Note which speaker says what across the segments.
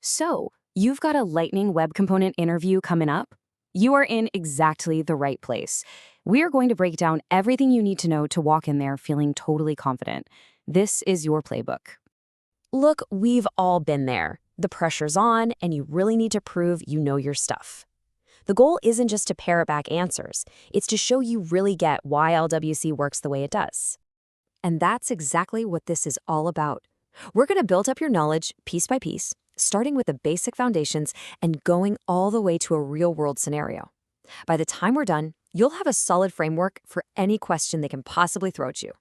Speaker 1: So, you've got a Lightning Web Component interview coming up? You are in exactly the right place. We are going to break down everything you need to know to walk in there feeling totally confident. This is your playbook. Look, we've all been there. The pressure's on, and you really need to prove you know your stuff. The goal isn't just to parrot back answers, it's to show you really get why LWC works the way it does. And that's exactly what this is all about. We're going to build up your knowledge piece by piece, starting with the basic foundations and going all the way to a real-world scenario. By the time we're done, you'll have a solid framework for any question they can possibly throw at you.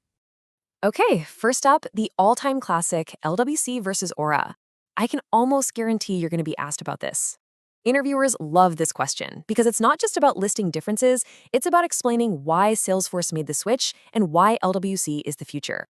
Speaker 1: Okay, first up, the all-time classic LWC versus Aura. I can almost guarantee you're going to be asked about this. Interviewers love this question because it's not just about listing differences, it's about explaining why Salesforce made the switch and why LWC is the future.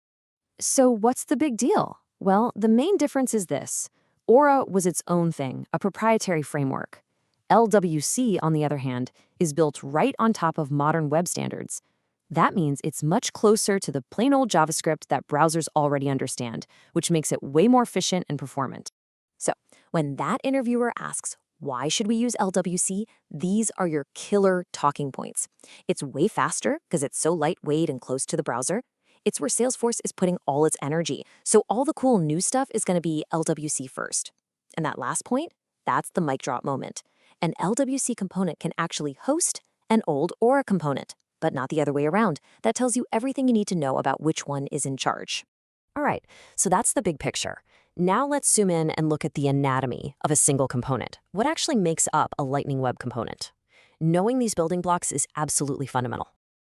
Speaker 1: So what's the big deal? Well, the main difference is this. Aura was its own thing, a proprietary framework. LWC, on the other hand, is built right on top of modern web standards. That means it's much closer to the plain old JavaScript that browsers already understand, which makes it way more efficient and performant. So, when that interviewer asks, why should we use LWC? These are your killer talking points. It's way faster because it's so lightweight and close to the browser. It's where Salesforce is putting all its energy, so all the cool new stuff is going to be LWC first. And that last point, that's the mic drop moment. An LWC component can actually host an old Aura component, but not the other way around. That tells you everything you need to know about which one is in charge. All right, so that's the big picture. Now let's zoom in and look at the anatomy of a single component. What actually makes up a Lightning Web component? Knowing these building blocks is absolutely fundamental.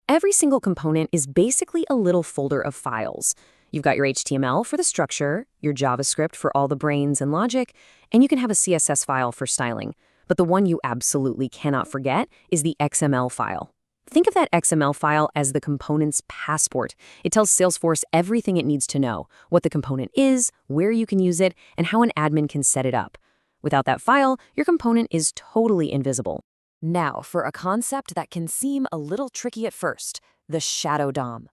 Speaker 1: Every single component is basically a little folder of files. You've got your HTML for the structure, your JavaScript for all the brains and logic, and you can have a CSS file for styling. But the one you absolutely cannot forget is the XML file. Think of that XML file as the component's passport. It tells Salesforce everything it needs to know, what the component is, where you can use it, and how an admin can set it up. Without that file, your component is totally invisible. Now, for a concept that can seem a little tricky at first, the shadow DOM.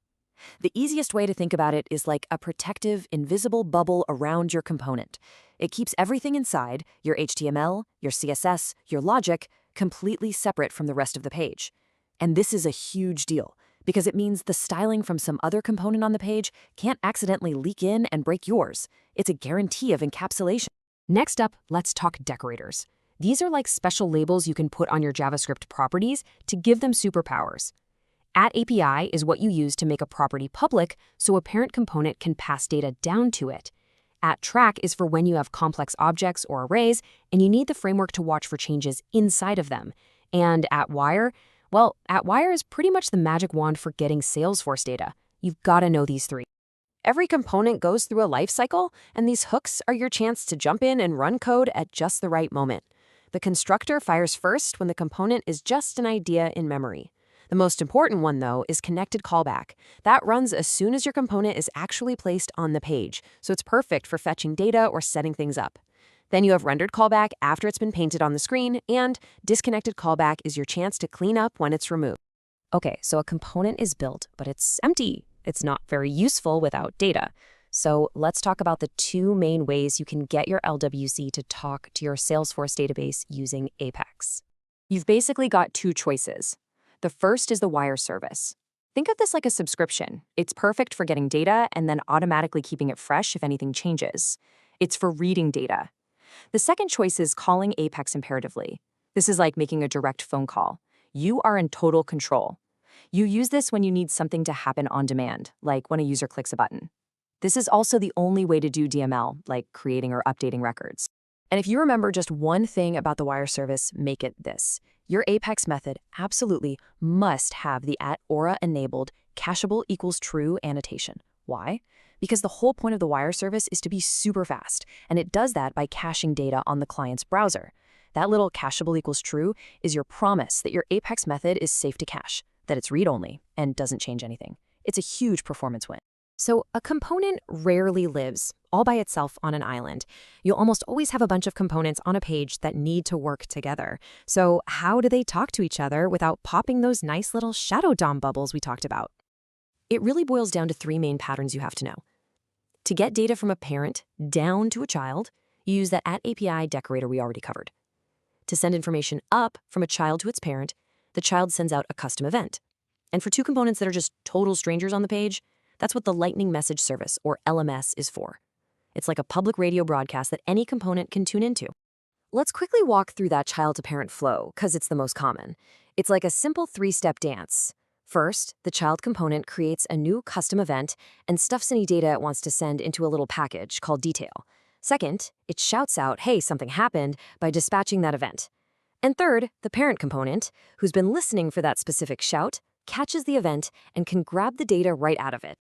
Speaker 1: The easiest way to think about it is like a protective, invisible bubble around your component. It keeps everything inside, your HTML, your CSS, your logic, completely separate from the rest of the page. And this is a huge deal, because it means the styling from some other component on the page can't accidentally leak in and break yours. It's a guarantee of encapsulation. Next up, let's talk decorators. These are like special labels you can put on your JavaScript properties to give them superpowers. @API is what you use to make a property public so a parent component can pass data down to it. @Track is for when you have complex objects or arrays and you need the framework to watch for changes inside of them. And @Wire, well, @Wire is pretty much the magic wand for getting Salesforce data. You've got to know these three. Every component goes through a life cycle, and these hooks are your chance to jump in and run code at just the right moment. The constructor fires first when the component is just an idea in memory. The most important one, though, is connected callback. That runs as soon as your component is actually placed on the page, so it's perfect for fetching data or setting things up. Then you have rendered callback after it's been painted on the screen, and disconnected callback is your chance to clean up when it's removed. Okay, so a component is built, but it's empty. It's not very useful without data. So let's talk about the two main ways you can get your LWC to talk to your Salesforce database using Apex. You've basically got two choices. The first is the wire service. Think of this like a subscription. It's perfect for getting data and then automatically keeping it fresh if anything changes. It's for reading data. The second choice is calling Apex imperatively. This is like making a direct phone call. You are in total control. You use this when you need something to happen on demand, like when a user clicks a button. This is also the only way to do DML, like creating or updating records. And if you remember just one thing about the wire service, make it this. Your Apex method absolutely must have the @Aura enabled cacheable equals true annotation. Why? Because the whole point of the wire service is to be super fast, and it does that by caching data on the client's browser. That little cacheable equals true is your promise that your Apex method is safe to cache, that it's read-only, and doesn't change anything. It's a huge performance win. So a component rarely lives all by itself on an island. You'll almost always have a bunch of components on a page that need to work together. So how do they talk to each other without popping those nice little shadow DOM bubbles we talked about? It really boils down to three main patterns you have to know. To get data from a parent down to a child, you use that @API decorator we already covered. To send information up from a child to its parent, the child sends out a custom event. And for two components that are just total strangers on the page, that's what the Lightning Message Service, or LMS, is for. It's like a public radio broadcast that any component can tune into. Let's quickly walk through that child-to-parent flow, because it's the most common. It's like a simple three-step dance. First, the child component creates a new custom event and stuffs any data it wants to send into a little package called detail. Second, it shouts out, hey, something happened, by dispatching that event. And third, the parent component, who's been listening for that specific shout, catches the event and can grab the data right out of it.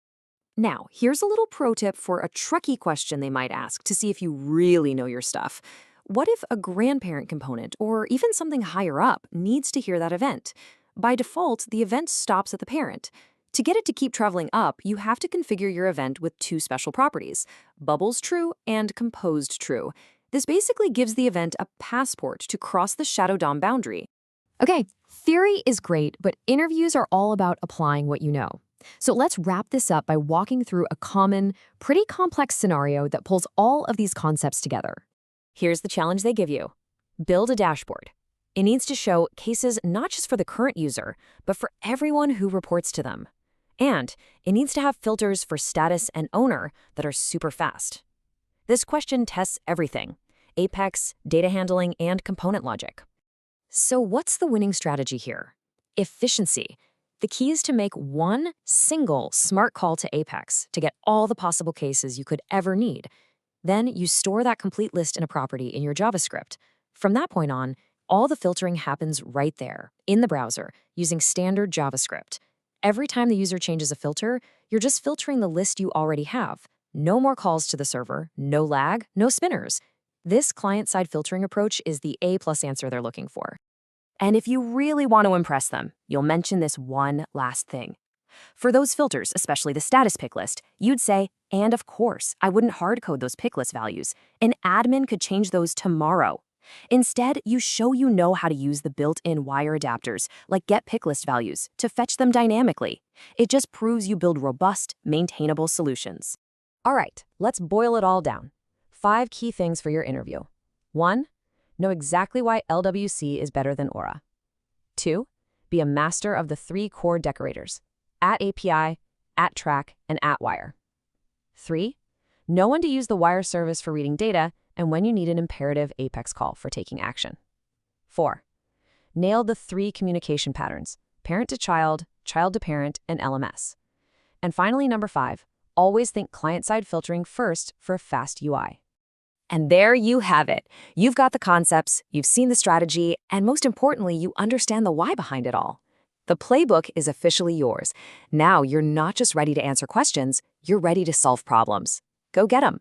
Speaker 1: Now, here's a little pro tip for a tricky question they might ask to see if you really know your stuff. What if a grandparent component, or even something higher up, needs to hear that event? By default, the event stops at the parent. To get it to keep traveling up, you have to configure your event with two special properties, bubbles true and composed true. This basically gives the event a passport to cross the Shadow DOM boundary. Okay, theory is great, but interviews are all about applying what you know. So let's wrap this up by walking through a common, pretty complex scenario that pulls all of these concepts together. Here's the challenge they give you. Build a dashboard. It needs to show cases not just for the current user, but for everyone who reports to them. And it needs to have filters for status and owner that are super fast. This question tests everything: Apex, data handling, and component logic. So what's the winning strategy here? Efficiency. The key is to make one single smart call to Apex to get all the possible cases you could ever need. Then you store that complete list in a property in your JavaScript. From that point on, all the filtering happens right there, in the browser, using standard JavaScript. Every time the user changes a filter, you're just filtering the list you already have. No more calls to the server, no lag, no spinners. This client-side filtering approach is the A+ answer they're looking for. And if you really want to impress them, you'll mention this one last thing. For those filters, especially the status pick list, you'd say, and of course, I wouldn't hard-code those pick list values. An admin could change those tomorrow. Instead, you show you know how to use the built-in wire adapters, like get pick list values, to fetch them dynamically. It just proves you build robust, maintainable solutions. All right, let's boil it all down. 5 key things for your interview. 1. Know exactly why LWC is better than Aura. 2. Be a master of the 3 core decorators: @API, @track, and @wire. 3. Know when to use the wire service for reading data and when you need an imperative Apex call for taking action. 4. Nail the 3 communication patterns: parent to child to parent, and LMS. And finally, number 5, always think client-side filtering first for a fast UI. And there you have it. You've got the concepts, you've seen the strategy, and most importantly, you understand the why behind it all. The playbook is officially yours. Now you're not just ready to answer questions, you're ready to solve problems. Go get 'em.